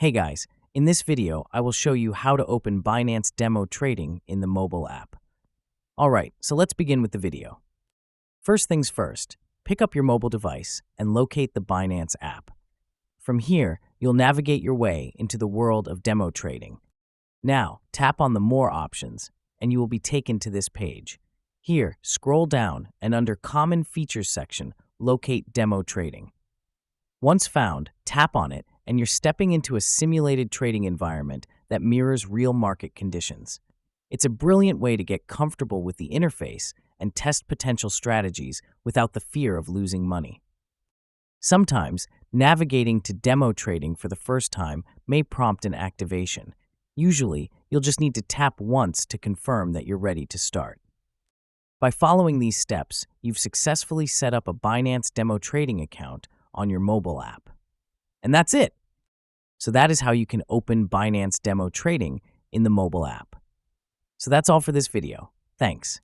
Hey guys, in this video, I will show you how to open Binance Demo Trading in the mobile app. Alright, so let's begin with the video. First things first, pick up your mobile device and locate the Binance app. From here, you'll navigate your way into the world of demo trading. Now, tap on the More options, and you will be taken to this page. Here, scroll down and under Common Features section, locate Demo Trading. Once found, tap on it and you're stepping into a simulated trading environment that mirrors real market conditions. It's a brilliant way to get comfortable with the interface and test potential strategies without the fear of losing money. Sometimes, navigating to demo trading for the first time may prompt an activation. Usually, you'll just need to tap once to confirm that you're ready to start. By following these steps, you've successfully set up a Binance Demo Trading account on your mobile app. And that's it. So that is how you can open Binance Demo Trading in the mobile app. So that's all for this video. Thanks.